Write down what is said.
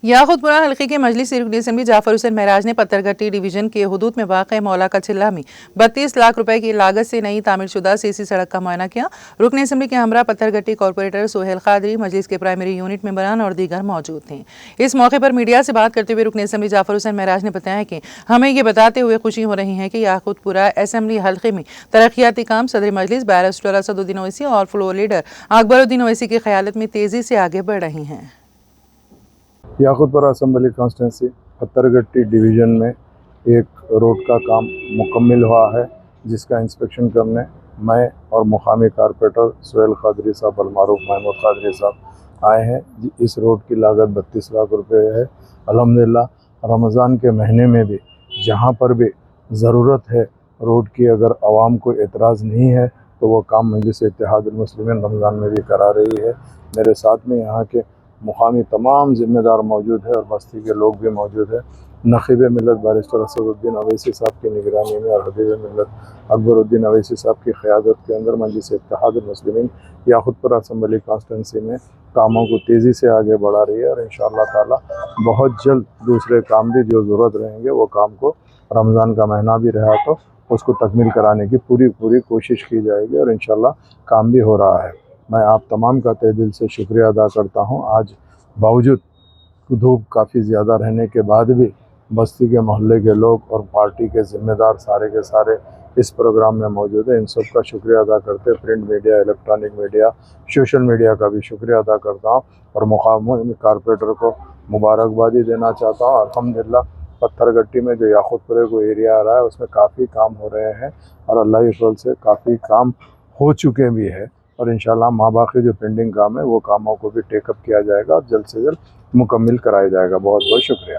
یاقوتپورہ حلقے کے مجلسی رکن اسمبلی جعفر حسین معراج نے پتھر گھٹی ڈویژن کے حدود میں واقع مولا کا چلہ میں 32 لاکھ روپے کی لاگت سے نئی تعمیر شدہ CC سڑک کا معائنہ کیا۔ رکن اسمبلی کے ہمراہ پتھر گھٹی کارپوریٹر سہیل قادری، مجلس کے پرائمری یونٹ ممبران اور دیگر موجود تھے۔ اس موقع پر میڈیا سے بات کرتے ہوئے رکن اسمبلی جعفر حسین معراج نے بتایا کہ ہمیں یہ بتاتے ہوئے خوشی ہو رہی ہے کہ یاقوتپورہ اسمبلی حلقے میں ترقیاتی کام صدر مجلس بیرسٹر اسدالدین اویسی اور فلور لیڈر اکبر الدین اویسی کی قیادت میں تیزی سے آگے بڑھ رہی ہیں۔ یاقوتپورہ اسمبلی کانسٹیٹنسی پتھر گھٹی ڈویژن میں ایک روڈ کا کام مکمل ہوا ہے، جس کا انسپیکشن کرنے میں اور مقامی کارپوریٹر سہیل قادری صاحب المعروف محمود قادری صاحب آئے ہیں۔ اس روڈ کی لاگت 32 لاکھ روپے ہے۔ الحمدللہ رمضان کے مہینے میں بھی جہاں پر بھی ضرورت ہے روڈ کی، اگر عوام کو اعتراض نہیں ہے تو وہ کام مجلس اتحاد المسلمین رمضان میں بھی کرا رہی ہے۔ میرے ساتھ میں یہاں کے مقامی تمام ذمہ دار موجود ہیں اور بستی کے لوگ بھی موجود ہیں۔ نقیب ملت بیرسٹر اسدالدین اویسی صاحب کی نگرانی میں اور حبیب ملت اکبر الدین اویسی صاحب کی قیادت کے اندر مجلس اتحاد المسلمین یاقوتپورہ اسمبلی کانسٹیٹنسی میں کاموں کو تیزی سے آگے بڑھا رہی ہے، اور انشاءاللہ تعالی بہت جلد دوسرے کام بھی جو ضرورت رہیں گے وہ کام کو رمضان کا مہینہ بھی رہا تو اس کو تکمیل کرانے کی پوری کوشش کی جائے گی، اور انشاءاللہ کام بھی ہو رہا ہے۔ میں آپ تمام کا تہ دل سے شکریہ ادا کرتا ہوں۔ آج باوجود دھوپ کافی زیادہ رہنے کے بعد بھی بستی کے محلے کے لوگ اور پارٹی کے ذمہ دار سارے کے سارے اس پروگرام میں موجود ہیں۔ ان سب کا شکریہ ادا کرتے print media, electronic media, social media کا بھی شکریہ ادا کرتا ہوں، اور مقامی کارپوریٹر کو مبارکبادی دینا چاہتا ہوں۔ الحمدللہ پتھر گھٹی میں جو یاقوتپورہ کو ایریا آ رہا ہے اس میں کافی کام ہو رہے ہیں، اور اللہ کے فضل سے کافی کام ہو چکے بھی ہیں، اور انشاءاللہ ماباقی جو پینڈنگ کام ہے وہ کاموں کو بھی ٹیک اپ کیا جائے گا اور جلد سے جلد مکمل کرایا جائے گا۔ بہت بہت شکریہ۔